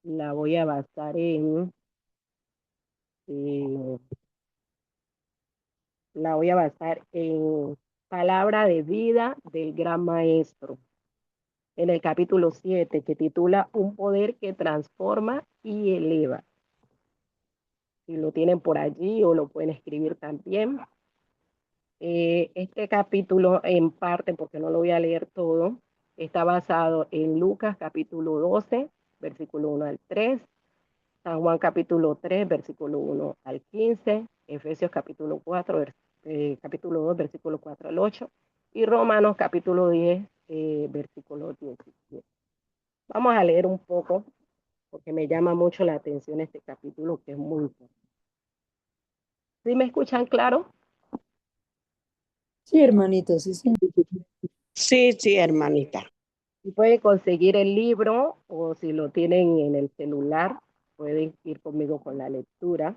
la voy a basar eh, la voy a basar en Palabra de Vida del Gran Maestro, en el capítulo 7, que titula Un poder que transforma y eleva. Si lo tienen por allí o lo pueden escribir también. Este capítulo, en parte, porque no lo voy a leer todo, está basado en Lucas capítulo 12, versículo 1 al 3, San Juan capítulo 3, versículo 1 al 15, Efesios capítulo 4, capítulo 2, versículo 4 al 8, y Romanos capítulo 10, versículo 17. Vamos a leer un poco, porque me llama mucho la atención este capítulo, que es muy importante. ¿Sí me escuchan claro? Sí, hermanito, sí, sí. Sí, sí, hermanita. Si pueden conseguir el libro o si lo tienen en el celular, pueden ir conmigo con la lectura,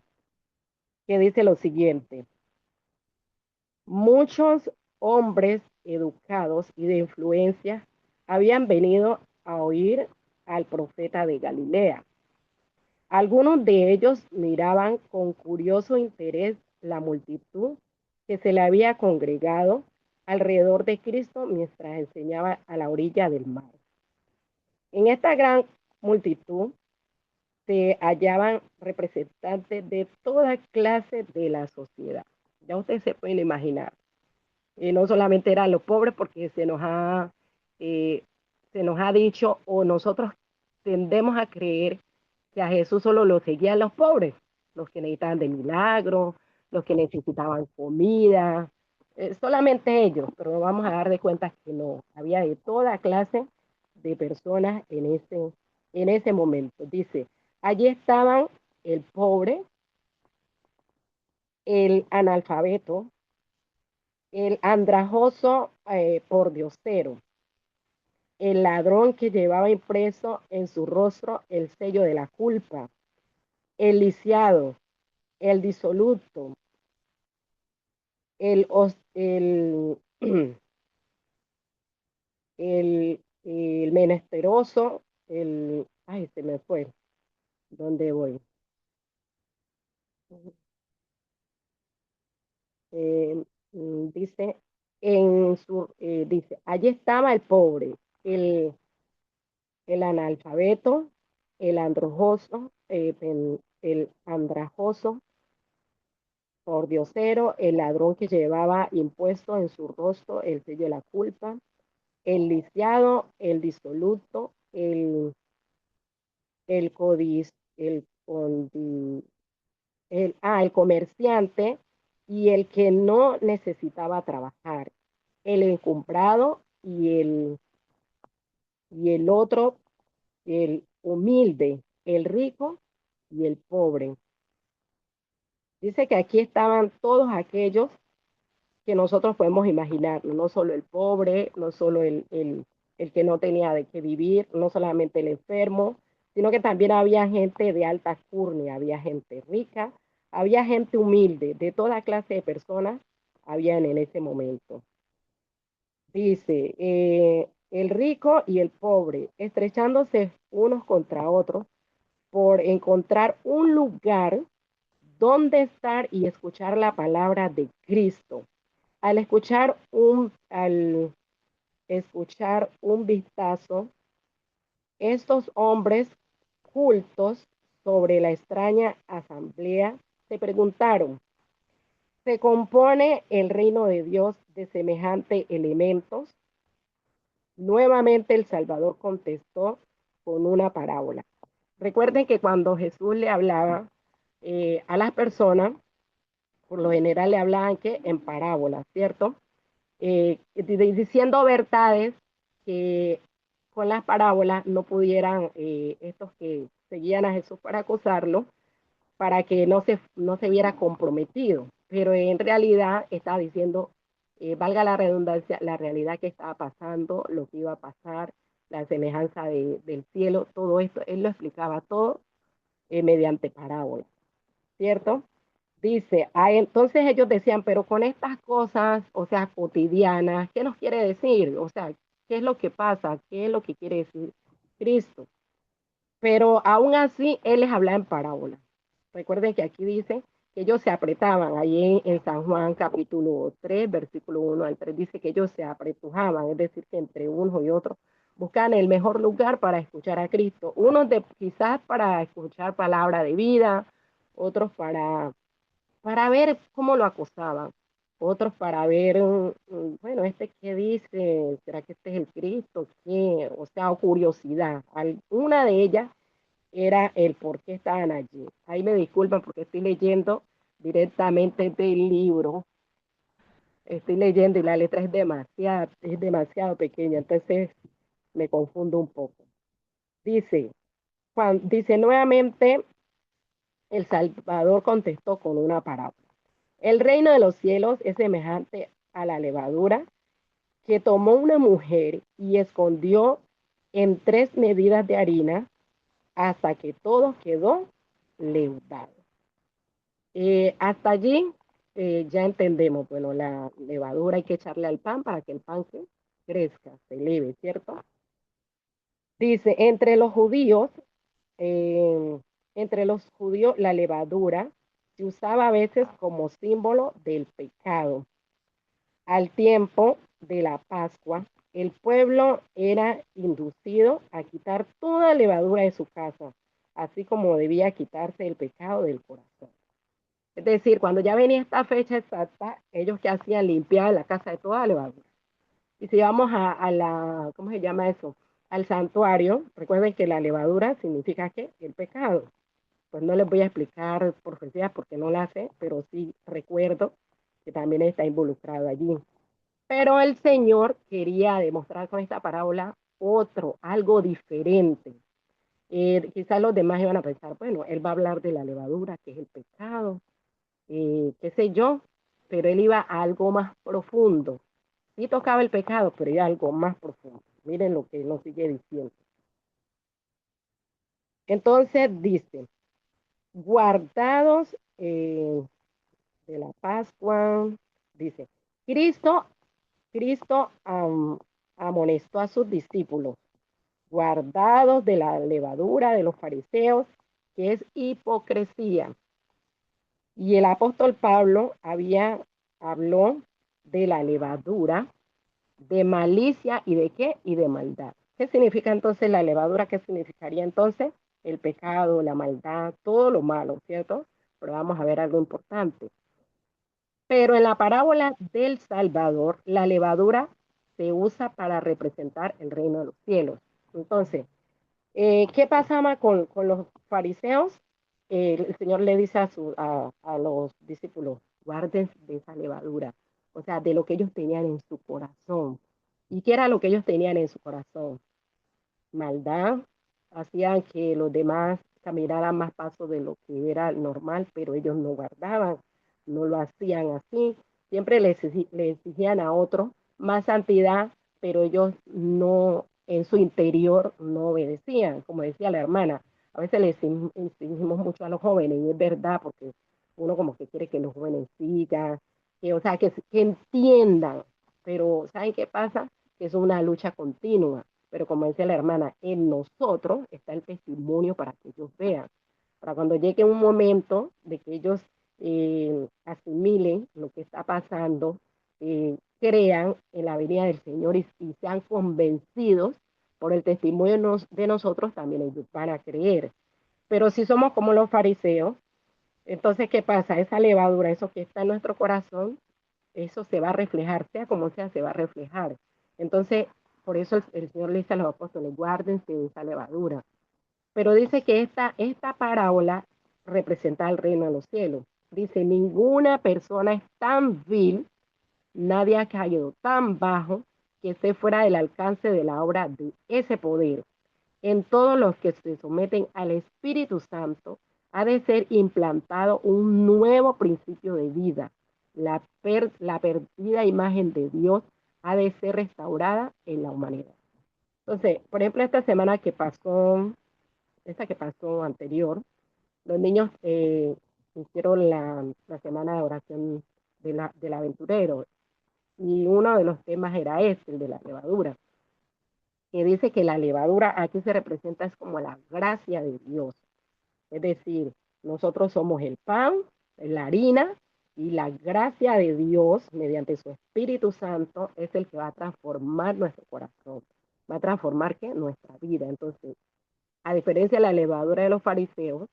que dice lo siguiente. Muchos hombres educados y de influencia habían venido a oír al profeta de Galilea. Algunos de ellos miraban con curioso interés la multitud que se le había congregado alrededor de Cristo mientras enseñaba a la orilla del mar. En esta gran multitud se hallaban representantes de toda clase de la sociedad. Ya ustedes se pueden imaginar. No solamente eran los pobres, porque eh, se nos ha dicho, o nosotros tendemos a creer que a Jesús solo lo seguían los pobres, los que necesitaban de milagros, los que necesitaban comida, solamente ellos, pero vamos a dar de cuenta que no, había de toda clase de personas en ese momento. Dice, allí estaban el pobre, el analfabeto, el andrajoso pordiosero, el ladrón que llevaba impreso en su rostro el sello de la culpa, el lisiado, el disoluto, el, el, el menesteroso, ay, se me fue, ¿dónde voy? Eh, dice, dice, allí estaba el pobre, el, el analfabeto, el androjoso, el andrajoso, pordiosero, el ladrón que llevaba impuesto en su rostro el sello de la culpa, el lisiado, el disoluto, el codiz, el comerciante y el que no necesitaba trabajar, el encumbrado y el otro, el humilde, el rico y el pobre. Dice que aquí estaban todos aquellos que nosotros podemos imaginar, no solo el pobre, no solo el que no tenía de qué vivir, no solamente el enfermo, sino que también había gente de alta curnia, había gente rica, había gente humilde, de toda clase de personas habían en ese momento. Dice, el rico y el pobre, estrechándose unos contra otros por encontrar un lugar donde estar y escuchar la palabra de Cristo. Al escuchar un vistazo, estos hombres cultos sobre la extraña asamblea se preguntaron, ¿se compone el reino de Dios de semejantes elementos? Nuevamente el Salvador contestó con una parábola. Recuerden que cuando Jesús le hablaba a las personas, por lo general le hablaban que en parábolas, ¿cierto? Diciendo verdades que con las parábolas no pudieran estos que seguían a Jesús para acusarlo, para que no se viera comprometido. Pero en realidad estaba diciendo, valga la redundancia, la realidad que estaba pasando, lo que iba a pasar, la semejanza del cielo, todo esto, él lo explicaba todo mediante parábolas, ¿cierto? Dice, entonces ellos decían, pero con estas cosas, o sea, cotidianas, ¿qué nos quiere decir? O sea, qué es lo que pasa, qué es lo que quiere decir Cristo. Pero aún así, Él les hablaba en parábolas. Recuerden que aquí dice que ellos se apretaban, ahí en San Juan capítulo 3, versículo 1 al 3, dice que ellos se apretujaban, es decir, que entre uno y otro buscaban el mejor lugar para escuchar a Cristo. Unos quizás para escuchar palabra de vida, otros para ver cómo lo acosaban, otros para ver, bueno, este qué dice, ¿será que este es el Cristo? ¿Qué? O sea, o curiosidad. Una de ellas era el por qué estaban allí. Ahí me disculpan porque estoy leyendo directamente del libro, estoy leyendo y la letra es demasiado pequeña, entonces me confundo un poco. Dice, dice nuevamente, el Salvador contestó con una parábola. El reino de los cielos es semejante a la levadura que tomó una mujer y escondió en 3 medidas de harina hasta que todo quedó leudado. Hasta allí ya entendemos, bueno, la levadura hay que echarle al pan para que el pan crezca, se eleve, ¿cierto? Dice, eh, entre los judíos la levadura se usaba a veces como símbolo del pecado. Al tiempo de la Pascua, el pueblo era inducido a quitar toda levadura de su casa, así como debía quitarse el pecado del corazón. Es decir, cuando ya venía esta fecha exacta, ellos que hacían limpiar la casa de toda levadura. Y si vamos a la, ¿cómo se llama eso? Al santuario, recuerden que la levadura significa ¿qué? El pecado. Pues no les voy a explicar profecías porque no la sé, pero sí recuerdo que también está involucrado allí. Pero el Señor quería demostrar con esta parábola algo diferente. Quizás los demás iban a pensar, bueno, él va a hablar de la levadura, que es el pecado, qué sé yo, pero él iba a algo más profundo. Sí tocaba el pecado, pero iba a algo más profundo. Miren lo que nos sigue diciendo. Entonces dice, guardados de la Pascua, dice, Cristo, Cristo amonestó a sus discípulos, guardados de la levadura de los fariseos, que es hipocresía. Y el apóstol Pablo habló de la levadura, de malicia y de qué? Y de maldad. ¿Qué significa entonces la levadura? ¿Qué significaría entonces? El pecado, la maldad, todo lo malo, ¿cierto? Pero vamos a ver algo importante. Pero en la parábola del Salvador, la levadura se usa para representar el reino de los cielos. Entonces, ¿qué pasaba con los fariseos? El Señor le dice a los discípulos, guarden de esa levadura, o sea, de lo que ellos tenían en su corazón. ¿Y qué era lo que ellos tenían en su corazón? Maldad, hacían que los demás caminaran más pasos de lo que era normal, pero ellos no guardaban, no lo hacían así. Siempre le exigían a otros más santidad, pero ellos no, en su interior no obedecían, como decía la hermana. A veces le exigimos mucho a los jóvenes, y es verdad, porque uno como que quiere que los jóvenes sigan, o sea, que entiendan, pero ¿saben qué pasa? Que es una lucha continua, pero como dice la hermana, en nosotros está el testimonio para que ellos vean, para cuando llegue un momento de que ellos asimilen lo que está pasando, crean en la venida del Señor y sean convencidos por el testimonio de nosotros, también ellos van a creer. Pero si somos como los fariseos, entonces, ¿qué pasa? Esa levadura, eso que está en nuestro corazón, eso se va a reflejar, sea como sea, se va a reflejar. Entonces, por eso el Señor le dice a los apóstoles, guárdense de esa levadura. Pero dice que esta parábola representa el reino de los cielos. Dice, ninguna persona es tan vil, nadie ha caído tan bajo que esté fuera del alcance de la obra de ese poder. En todos los que se someten al Espíritu Santo ha de ser implantado un nuevo principio de vida. La perdida imagen de Dios ha de ser restaurada en la humanidad. Entonces, por ejemplo, esta que pasó anterior, los niños hicieron la semana de oración del aventurero y uno de los temas era este, el de la levadura. que dice que la levadura aquí se representa es como la gracia de Dios. Es decir, nosotros somos el pan, la harina, y la gracia de Dios, mediante su Espíritu Santo, es el que va a transformar nuestro corazón. Va a transformar ¿qué? Nuestra vida. Entonces, a diferencia de la levadura de los fariseos,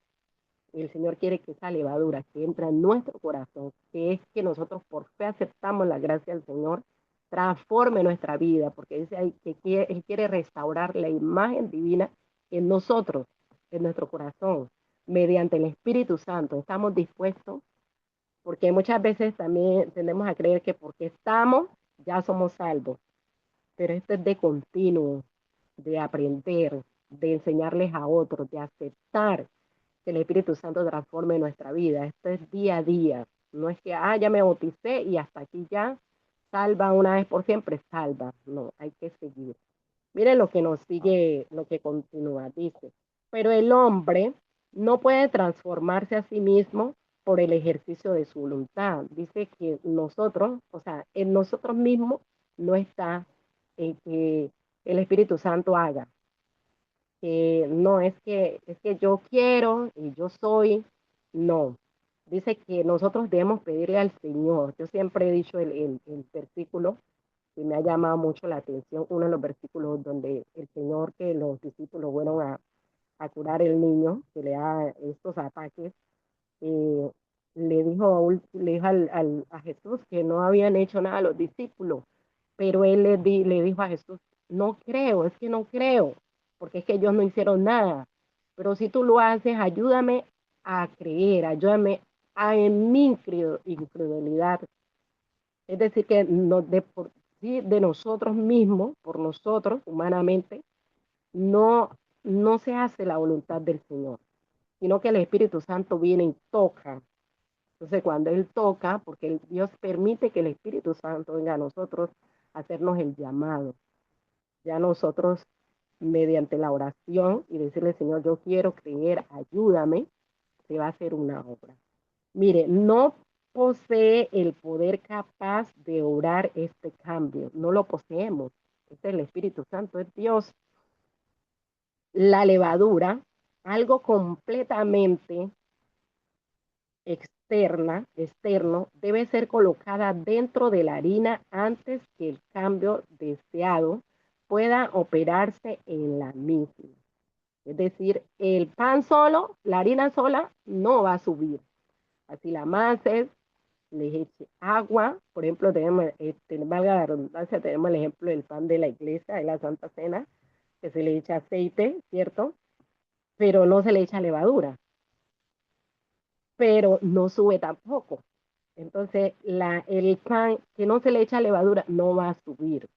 el Señor quiere que esa levadura que entra en nuestro corazón, que es que nosotros por fe aceptamos la gracia del Señor, transforme nuestra vida, porque dice ahí que Él quiere restaurar la imagen divina en nosotros, en nuestro corazón, mediante el Espíritu Santo. Estamos dispuestos, porque muchas veces también tendemos a creer que porque estamos, ya somos salvos, pero esto es de continuo, de aprender, de enseñarles a otros, de aceptar que el Espíritu Santo transforme nuestra vida. Esto es día a día. No es que, ya me bauticé y hasta aquí ya, salva una vez por siempre, salva. No, hay que seguir. Miren lo que nos sigue, lo que continúa, dice, pero el hombre no puede transformarse a sí mismo por el ejercicio de su voluntad. Dice que nosotros, o sea, en nosotros mismos no está en que el Espíritu Santo haga. No es que yo quiero y yo soy, no. Dice que nosotros debemos pedirle al Señor. Yo siempre he dicho el versículo que me ha llamado mucho la atención, uno de los versículos donde el Señor, que los discípulos fueron a curar el niño que le da estos ataques, eh, le dijo a Jesús que no habían hecho nada a los discípulos, pero él le dijo a Jesús, no creo, es que no creo, porque es que ellos no hicieron nada, pero si tú lo haces, ayúdame a creer, ayúdame a en mi incredulidad. Es decir, que no, de, por, sí, de nosotros mismos, por nosotros humanamente, no, no se hace la voluntad del Señor, sino que el Espíritu Santo viene y toca. Entonces, cuando Él toca, porque Dios permite que el Espíritu Santo venga a nosotros a hacernos el llamado. Ya nosotros, mediante la oración y decirle, Señor, yo quiero creer, ayúdame, se va a hacer una obra. Mire, no posee el poder capaz de obrar este cambio, no lo poseemos. Este es el Espíritu Santo, es Dios. La levadura, algo completamente externo, debe ser colocada dentro de la harina antes que el cambio deseado pueda operarse en la misma. Es decir, el pan solo, la harina sola, no va a subir. Así la amases, le eche agua. Por ejemplo, tenemos, valga la redundancia, tenemos el ejemplo del pan de la iglesia, de la Santa Cena, que se le echa aceite, ¿cierto? Pero no se le echa levadura, pero no sube tampoco. Entonces, el pan que no se le echa levadura no va a subir.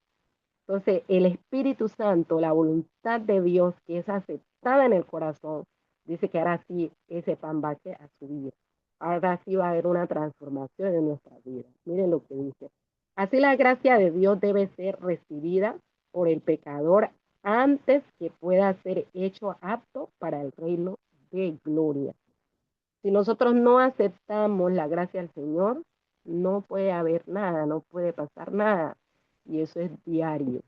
Entonces, el Espíritu Santo, la voluntad de Dios que es aceptada en el corazón, dice que ahora sí ese pan va a subir. Ahora sí va a haber una transformación en nuestra vida. Miren lo que dice. Así la gracia de Dios debe ser recibida por el pecador antes que pueda ser hecho apto para el reino de gloria. Si nosotros no aceptamos la gracia del Señor, no puede haber nada, no puede pasar nada. Y eso es diario,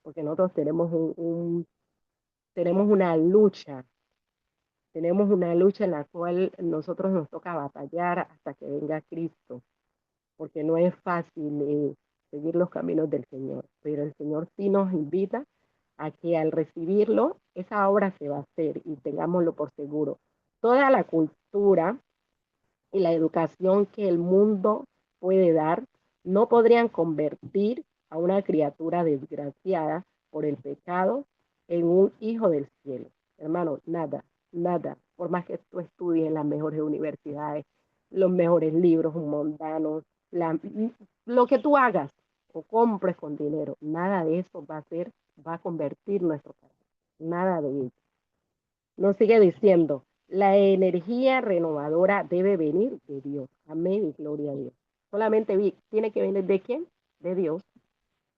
porque nosotros tenemos una lucha en la cual nosotros nos toca batallar hasta que venga Cristo, porque no es fácil seguir los caminos del Señor, pero el Señor sí nos invita a que al recibirlo, esa obra se va a hacer y tengámoslo por seguro. Toda la cultura y la educación que el mundo puede dar no podrían convertir a una criatura desgraciada por el pecado en un hijo del cielo. Hermano, nada, nada. Por más que tú estudies en las mejores universidades, los mejores libros mundanos, lo que tú hagas o compres con dinero, nada de eso va a convertir nuestro carácter. Nada de ello. Nos sigue diciendo, la energía renovadora debe venir de Dios. Amén y gloria a Dios. Solamente tiene que venir de quién? De Dios.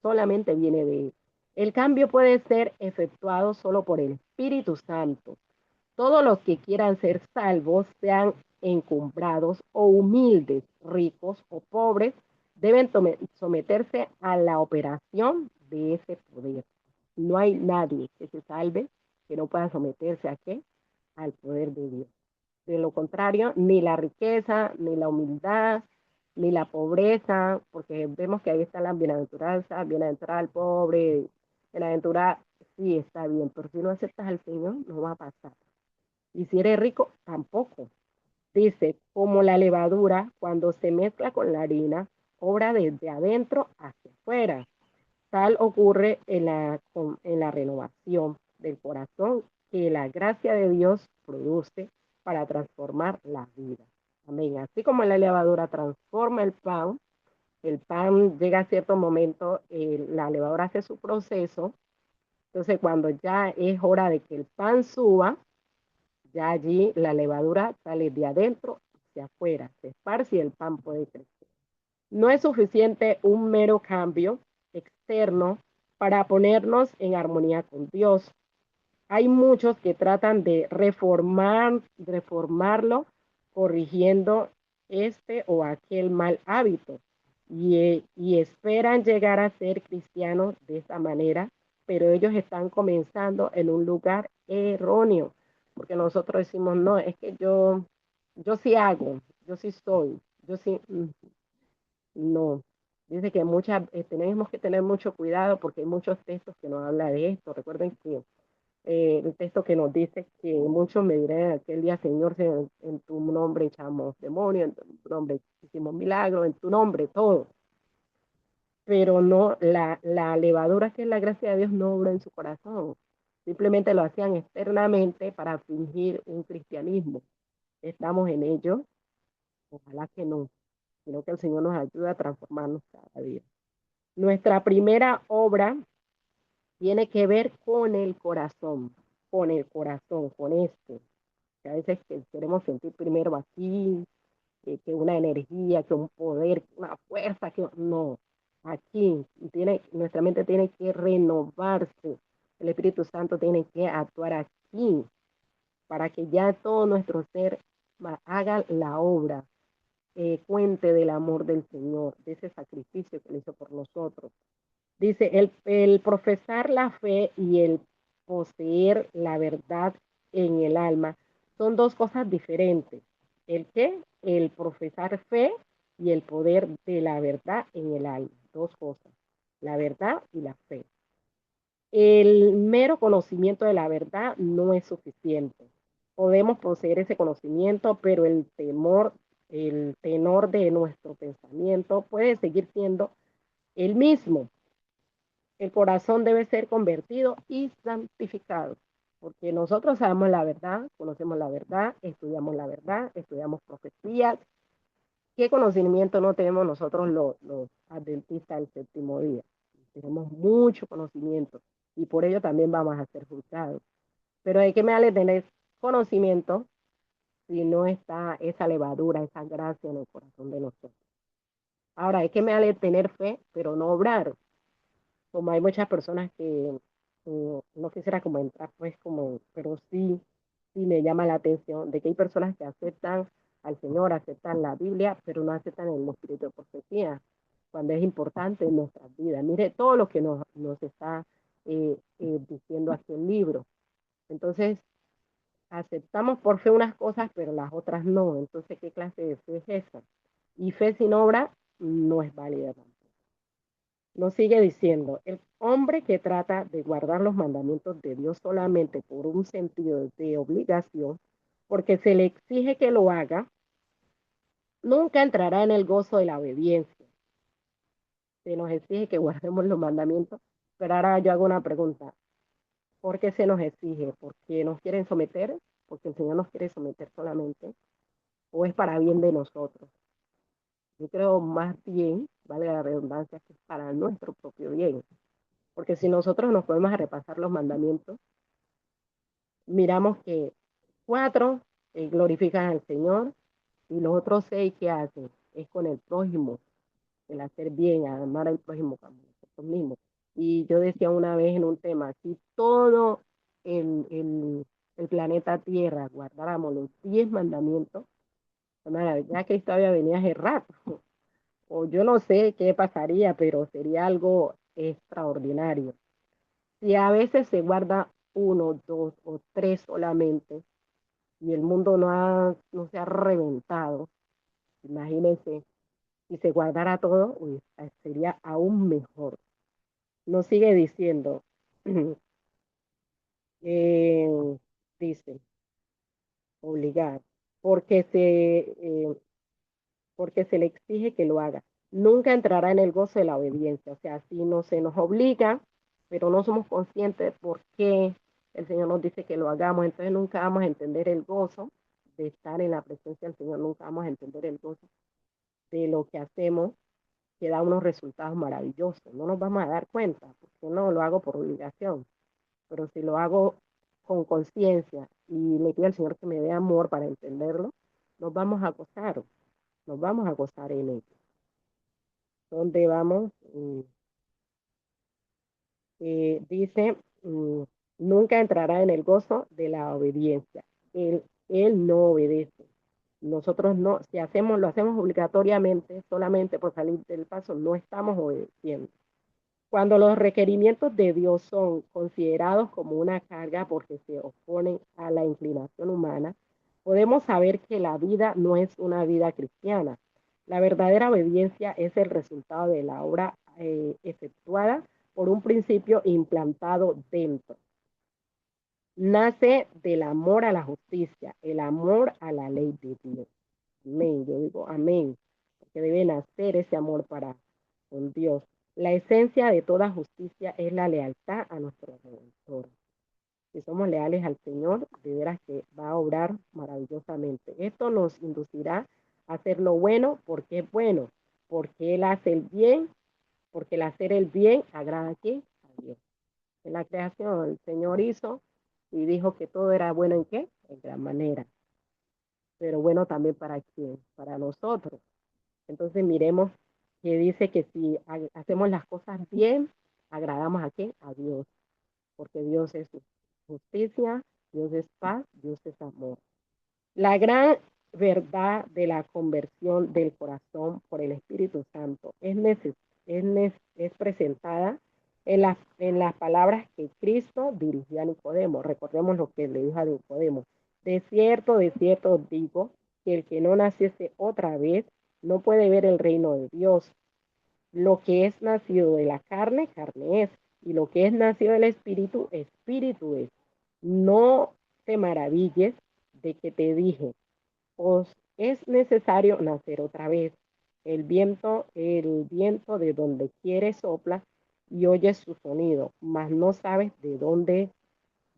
Solamente viene de Él. El cambio puede ser efectuado solo por el Espíritu Santo. Todos los que quieran ser salvos, sean encumbrados o humildes, ricos o pobres, deben someterse a la operación de ese poder. No hay nadie que se salve que no pueda someterse a qué? Al poder de Dios. De lo contrario, ni la riqueza, ni la humildad, ni la pobreza, porque vemos que ahí está la bienaventuranza, bienaventurada al pobre, bienaventurada, sí está bien, pero si no aceptas al Señor, no va a pasar. Y si eres rico, tampoco. Dice, como la levadura, cuando se mezcla con la harina, obra desde adentro hacia afuera. Tal ocurre en la renovación del corazón que la gracia de Dios produce para transformar la vida. Amén. Así como la levadura transforma el pan llega a cierto momento, la levadura hace su proceso, entonces cuando ya es hora de que el pan suba, ya allí la levadura sale de adentro hacia afuera, se esparce y el pan puede crecer. No es suficiente un mero cambio externo para ponernos en armonía con Dios. Hay muchos que tratan de reformarlo corrigiendo este o aquel mal hábito y esperan llegar a ser cristianos de esta manera, pero ellos están comenzando en un lugar erróneo, porque nosotros decimos, no, es que yo sí hago, yo sí soy, yo sí, no. Dice que tenemos que tener mucho cuidado porque hay muchos textos que nos hablan de esto. Recuerden que el texto que nos dice que muchos me dirán aquel día, Señor, en tu nombre echamos demonios, en tu nombre hicimos milagros, en tu nombre todo. Pero no, la levadura que es la gracia de Dios no obra en su corazón. Simplemente lo hacían externamente para fingir un cristianismo. Estamos en ello, ojalá que no, sino que el Señor nos ayuda a transformarnos cada día. Nuestra primera obra tiene que ver con el corazón, con este. Que a veces que queremos sentir primero aquí, que una energía, que un poder, una fuerza, que no. Aquí nuestra mente tiene que renovarse. El Espíritu Santo tiene que actuar aquí para que ya todo nuestro ser haga la obra, cuente del amor del Señor, de ese sacrificio que Él hizo por nosotros. Dice, el profesar la fe y el poseer la verdad en el alma son dos cosas diferentes. ¿El qué? El profesar fe y el poder de la verdad en el alma. Dos cosas, la verdad y la fe. El mero conocimiento de la verdad no es suficiente. Podemos poseer ese conocimiento, pero el tenor de nuestro pensamiento puede seguir siendo el mismo. El corazón debe ser convertido y santificado, porque nosotros sabemos la verdad, conocemos la verdad, estudiamos profecías. ¿Qué conocimiento no tenemos nosotros los adventistas del séptimo día? Tenemos mucho conocimiento y por ello también vamos a ser juzgados. Pero hay que me vale tener conocimiento si no está esa levadura, esa gracia en el corazón de nosotros. Ahora, hay que me vale tener fe, pero no obrar. Como hay muchas personas que no quisiera como entrar, pues como, pero sí me llama la atención de que hay personas que aceptan al Señor, aceptan la Biblia, pero no aceptan el espíritu de profecía, cuando es importante en nuestras vidas. Mire todo lo que nos está diciendo aquí el libro. Entonces, aceptamos por fe unas cosas, pero las otras no. Entonces, ¿qué clase de fe es esa? Y fe sin obra no es válida. Nos sigue diciendo, el hombre que trata de guardar los mandamientos de Dios solamente por un sentido de obligación, porque se le exige que lo haga, nunca entrará en el gozo de la obediencia. Se nos exige que guardemos los mandamientos, pero ahora yo hago una pregunta. ¿Por qué se nos exige? ¿Porque nos quieren someter? ¿Porque el Señor nos quiere someter solamente? ¿O es para bien de nosotros? Yo creo más bien, vale la redundancia, que es para nuestro propio bien. Porque si nosotros nos podemos repasar los mandamientos, miramos que 4 glorifican al Señor y los otros 6 que hacen es con el prójimo, el hacer bien, amar al prójimo como nosotros mismos. Y yo decía una vez en un tema, si todo el, el, el planeta Tierra guardáramos los 10 mandamientos, ya Cristo había venido hace rato, o yo no sé qué pasaría, pero sería algo extraordinario. Si a veces se guarda uno, dos o tres solamente y el mundo no se ha reventado, imagínense, si se guardara todo, uy, sería aún mejor. Nos sigue diciendo, eh, dice, obligar, porque porque se le exige que lo haga. Nunca entrará en el gozo de la obediencia. O sea, si no se nos obliga, pero no somos conscientes de por qué el Señor nos dice que lo hagamos, entonces nunca vamos a entender el gozo de estar en la presencia del Señor, nunca vamos a entender el gozo de lo que hacemos, que da unos resultados maravillosos. No nos vamos a dar cuenta, porque no lo hago por obligación, pero si lo hago con conciencia y le pido al Señor que me dé amor para entenderlo, nos vamos a gozar, nos vamos a gozar en ello. ¿Dónde vamos? Dice, nunca entrará en el gozo de la obediencia. Él no obedece. Nosotros no, si hacemos, lo hacemos obligatoriamente, solamente por salir del paso, no estamos obedeciendo. Cuando los requerimientos de Dios son considerados como una carga porque se oponen a la inclinación humana, podemos saber que la vida no es una vida cristiana. La verdadera obediencia es el resultado de la obra efectuada por un principio implantado dentro. Nace del amor a la justicia, el amor a la ley de Dios. Amén. Yo digo amén, porque debe nacer ese amor para con Dios. La esencia de toda justicia es la lealtad a nuestro Redentor. Si somos leales al Señor, de veras que va a obrar maravillosamente. Esto nos inducirá a hacer lo bueno porque es bueno, porque Él hace el bien, porque el hacer el bien agrada a quién? A Dios. En la creación el Señor hizo y dijo que todo era bueno en qué? En gran manera. Pero bueno también para quién? Para nosotros. Entonces miremos que dice que si hacemos las cosas bien, agradamos a quién? A Dios, porque Dios es justicia, Dios es paz, Dios es amor. La gran verdad de la conversión del corazón por el Espíritu Santo es presentada en las palabras que Cristo dirigió a Nicodemo. Recordemos lo que le dijo a Nicodemo. De cierto os digo que el que no naciese otra vez no puede ver el reino de Dios. Lo que es nacido de la carne, carne es, y lo que es nacido del espíritu, espíritu es. No te maravilles de que te dije, os es necesario nacer otra vez. El viento de donde quiere sopla y oyes su sonido, mas no sabes de dónde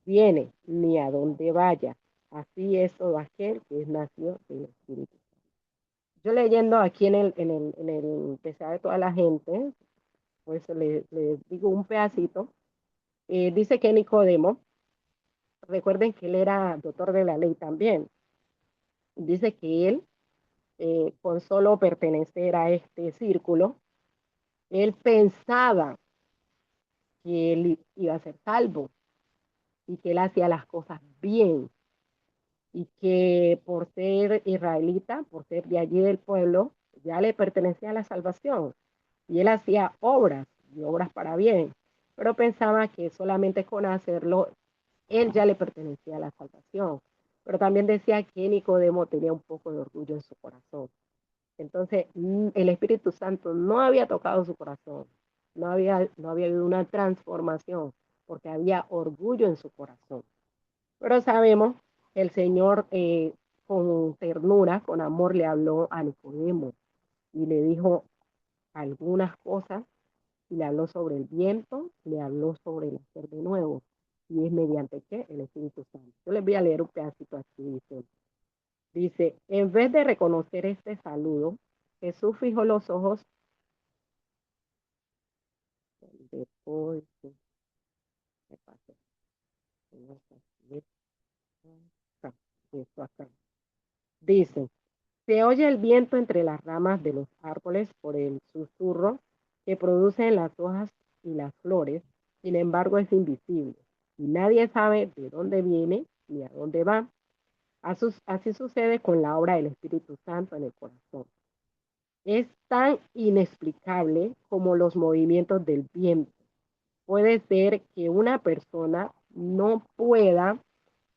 viene ni a dónde vaya. Así es todo aquel que es nacido del Espíritu. Yo leyendo aquí en el pesar de toda la gente, pues le digo un pedacito, dice que Nicodemo, recuerden que él era doctor de la ley también, dice que él, con solo pertenecer a este círculo, él pensaba que él iba a ser salvo y que él hacía las cosas bien y que por ser israelita, por ser de allí del pueblo, ya le pertenecía la salvación. Y él hacía obras y obras para bien, pero pensaba que solamente con hacerlo, él ya le pertenecía a la salvación. Pero también decía que Nicodemo tenía un poco de orgullo en su corazón. Entonces, el Espíritu Santo no había tocado su corazón, no había habido una transformación, porque había orgullo en su corazón. Pero sabemos que el Señor con ternura, con amor, le habló a Nicodemo y le dijo algunas cosas, y le habló sobre el viento, le habló sobre el hacer de nuevo, y es mediante qué? El Espíritu Santo. Yo les voy a leer un pedacito aquí, dice, en vez de reconocer este saludo, Jesús fijó los ojos después, acá. Dice, se oye el viento entre las ramas de los árboles por el susurro que producen las hojas y las flores, sin embargo es invisible y nadie sabe de dónde viene ni a dónde va. Así sucede con la obra del Espíritu Santo en el corazón. Es tan inexplicable como los movimientos del viento. Puede ser que una persona no pueda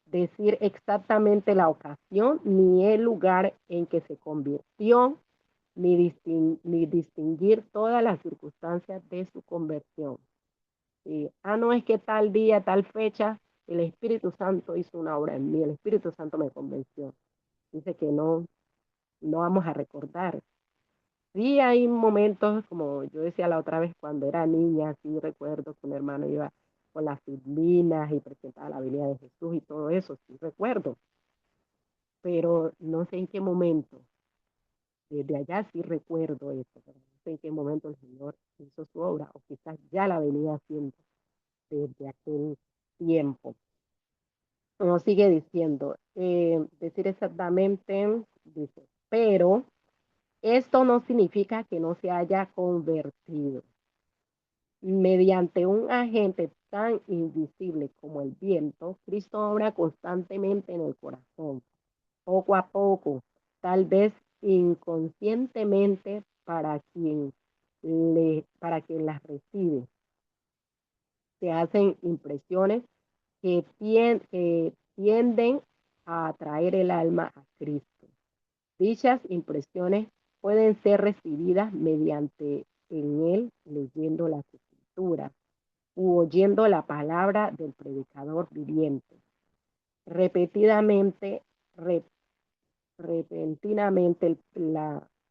decir exactamente la ocasión ni el lugar en que se convirtió, ni distinguir todas las circunstancias de su conversión. No es que tal día, tal fecha, el Espíritu Santo hizo una obra en mí, el Espíritu Santo me convenció. Dice que no, no vamos a recordar. Sí, hay momentos, como yo decía la otra vez, cuando era niña, sí recuerdo que un hermano iba con las filminas y presentaba la venida de Jesús y todo eso, sí recuerdo, pero no sé en qué momento. Desde allá sí recuerdo eso, pero no sé en qué momento el Señor hizo su obra, o quizás ya la venía haciendo desde aquel tiempo. Nos sigue diciendo, decir exactamente, dice, pero esto no significa que no se haya convertido. Mediante un agente tan invisible como el viento, Cristo obra constantemente en el corazón, poco a poco, tal vez inconscientemente para quien las recibe. Se hacen impresiones que tienden a atraer el alma a Cristo. Dichas impresiones pueden ser recibidas mediante en él leyendo las escrituras u oyendo la palabra del predicador viviente. Repetidamente, re, repentinamente,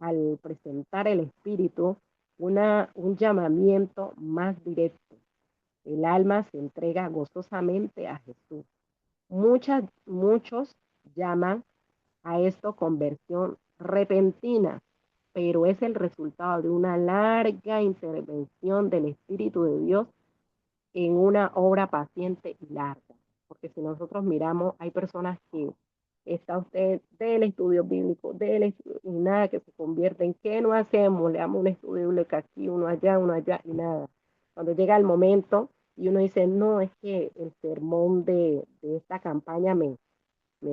al presentar el Espíritu un llamamiento más directo. El alma se entrega gozosamente a Jesús. Muchos llaman a esto conversión repentina, pero es el resultado de una larga intervención del Espíritu de Dios en una obra paciente y larga. Porque si nosotros miramos, hay personas que está usted del estudio bíblico, y nada, que se convierten. ¿Qué no hacemos? Le damos un estudio bíblico aquí, uno allá y nada. Cuando llega el momento y uno dice, no, es que el sermón de esta campaña me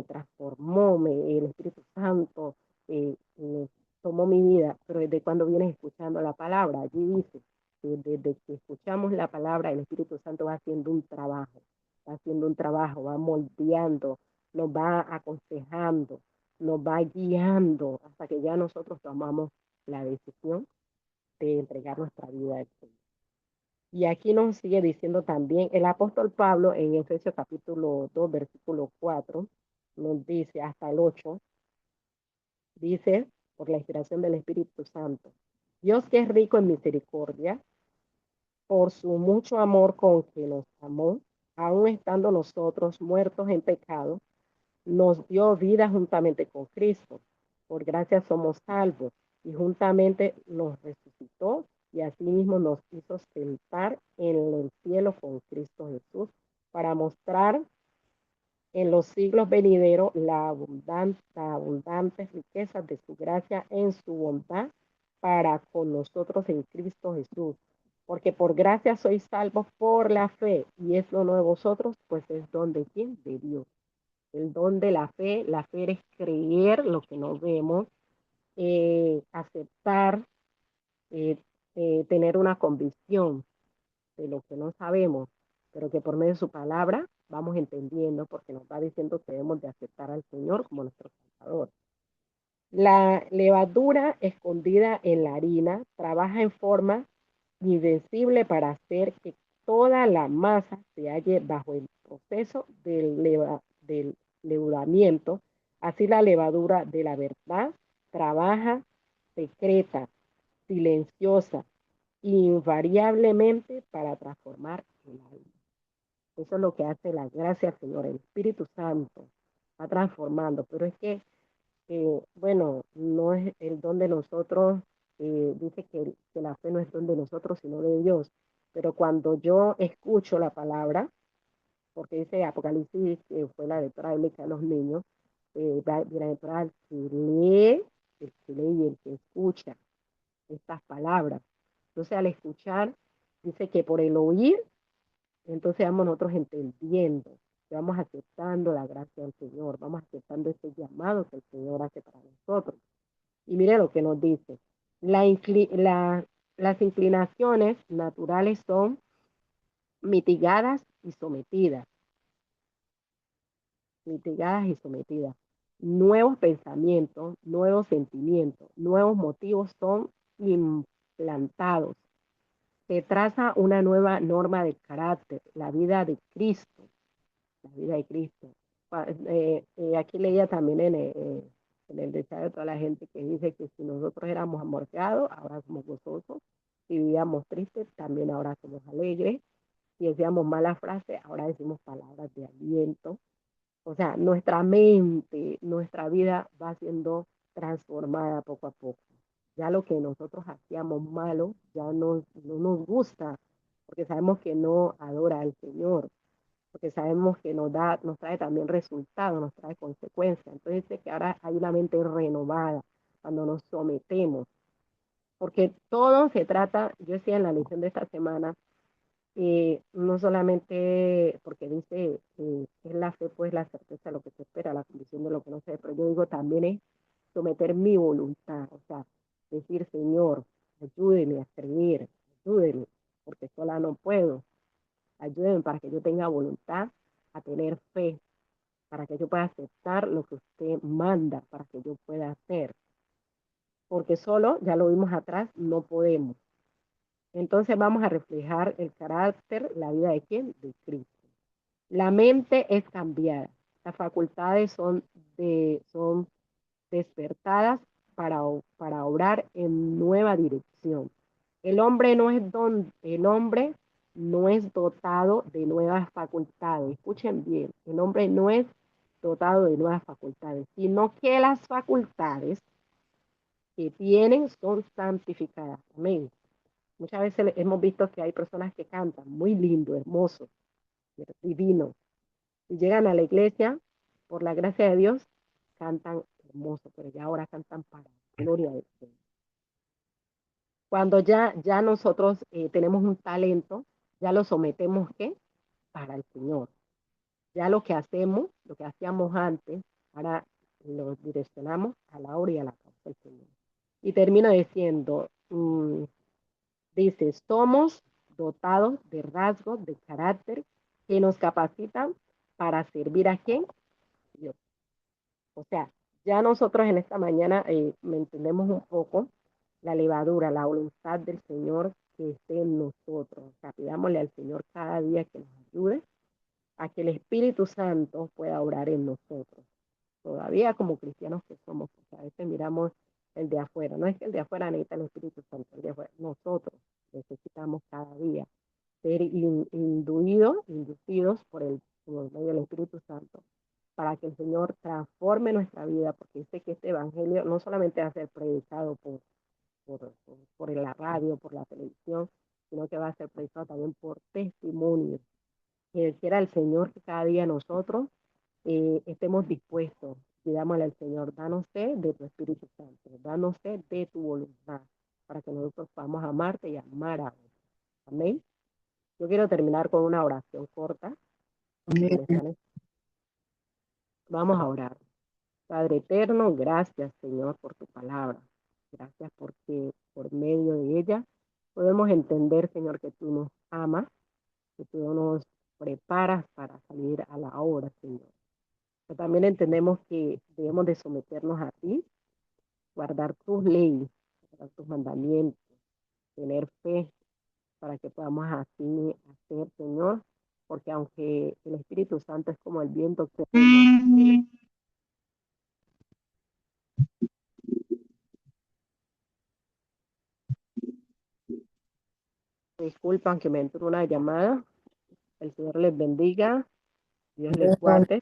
transformó, el Espíritu Santo me tomó mi vida, pero desde cuando vienes escuchando la palabra, allí dice, que desde que escuchamos la palabra, el Espíritu Santo va haciendo un trabajo, va moldeando, nos va aconsejando, nos va guiando hasta que ya nosotros tomamos la decisión de entregar nuestra vida al Señor. Y aquí nos sigue diciendo también el apóstol Pablo en Efesios capítulo 2, versículo 4, nos dice hasta el 8, dice, por la inspiración del Espíritu Santo, Dios que es rico en misericordia, por su mucho amor con que nos amó, aun estando nosotros muertos en pecado, nos dio vida juntamente con Cristo. Por gracia somos salvos y juntamente nos resucitó y asimismo nos hizo sentar en el cielo con Cristo Jesús para mostrar en los siglos venideros la abundante riqueza de su gracia en su bondad para con nosotros en Cristo Jesús. Porque por gracia sois salvos por la fe, y es lo no de vosotros, pues es don de quién, de Dios. El don de la fe es creer lo que no vemos, aceptar, eh, tener una convicción de lo que no sabemos, pero que por medio de su palabra vamos entendiendo, porque nos va diciendo que debemos de aceptar al Señor como nuestro Salvador. La levadura escondida en la harina trabaja en forma invencible para hacer que toda la masa se halle bajo el proceso del leudamiento. Así la levadura de la verdad trabaja secreta, silenciosa, invariablemente para transformar el alma. Eso es lo que hace la gracia del Señor. El Espíritu Santo va transformando, pero es que bueno, no es el don de nosotros, dice que la fe no es don de nosotros, sino de Dios. Pero cuando yo escucho la palabra, porque dice Apocalipsis, que fue la lectora bíblica de los niños, bienaventurado el que lee y el que escucha estas palabras. Entonces, al escuchar, dice que por el oír, entonces vamos nosotros entendiendo, que vamos aceptando la gracia del Señor, vamos aceptando ese llamado que el Señor hace para nosotros. Y mire lo que nos dice. La, las inclinaciones naturales son mitigadas y sometidas, mitigadas y sometidas. Nuevos pensamientos, nuevos sentimientos, nuevos motivos son implantados. Se traza una nueva norma de carácter, la vida de Cristo, la vida de Cristo. Aquí leía también en el deseo de toda la gente que dice que si nosotros éramos amargados, ahora somos gozosos. Si vivíamos tristes, también ahora somos alegres. Si decíamos malas frases, ahora decimos palabras de aliento. O sea, nuestra mente, nuestra vida va siendo transformada poco a poco. Ya lo que nosotros hacíamos malo ya no nos gusta, porque sabemos que no adora al Señor, porque sabemos que nos trae también resultados, nos trae consecuencias. Entonces dice que ahora hay una mente renovada cuando nos sometemos, porque todo se trata, yo decía en la lección de esta semana, no solamente porque dice es la fe, pues la certeza de lo que se espera, la condición de lo que no se ve, pero yo digo también es someter mi voluntad, o sea, decir, Señor, ayúdeme a escribir, ayúdeme, porque sola no puedo, ayúdeme para que yo tenga voluntad, a tener fe, para que yo pueda aceptar lo que usted manda, para que yo pueda hacer, porque solo, ya lo vimos atrás, no podemos. Entonces vamos a reflejar el carácter, la vida de quién, de Cristo. La mente es cambiada, las facultades son despertadas para obrar en nueva dirección. El hombre no es dotado de nuevas facultades. Escuchen bien, el hombre no es dotado de nuevas facultades, sino que las facultades que tienen son santificadas. Amén. Muchas veces hemos visto que hay personas que cantan muy lindo, hermoso, divino, y llegan a la iglesia, por la gracia de Dios, cantan hermoso, pero ya ahora cantan para la gloria de Dios. Cuando ya nosotros tenemos un talento, ya lo sometemos, ¿qué? Para el Señor. Ya lo que hacemos, lo que hacíamos antes, ahora lo direccionamos a la obra y a la causa del Señor. Y termino diciendo, dice, somos dotados de rasgos de carácter que nos capacitan para servir a quién? Dios. O sea, ya nosotros en esta mañana me entendemos un poco la levadura, la voluntad del Señor que esté en nosotros. O sea, pidámosle al Señor cada día que nos ayude a que el Espíritu Santo pueda obrar en nosotros. Todavía como cristianos que somos, porque a veces miramos el de afuera. No es que el de afuera necesita el Espíritu Santo, el de afuera. Nosotros necesitamos cada día ser inducidos por medio del Espíritu Santo para que el Señor transforme nuestra vida, porque dice que este evangelio no solamente va a ser predicado por la radio, por la televisión, sino que va a ser predicado también por testimonio. Que quiera el Señor que cada día nosotros estemos dispuestos, pidámosle al Señor, danos sed de tu Espíritu Santo, danos sed de tu voluntad, para que nosotros podamos amarte y amar a otros. Amén. Yo quiero terminar con una oración corta. Vamos a orar. Padre eterno, gracias, Señor, por tu palabra. Gracias porque por medio de ella podemos entender, Señor, que tú nos amas, que tú nos preparas para salir a la obra, Señor. Pero también entendemos que debemos de someternos a ti, guardar tus leyes, guardar tus mandamientos, tener fe para que podamos así hacer, Señor, porque aunque el Espíritu Santo es como el viento que disculpan que me entró una llamada. El Señor les bendiga, Dios les guarde.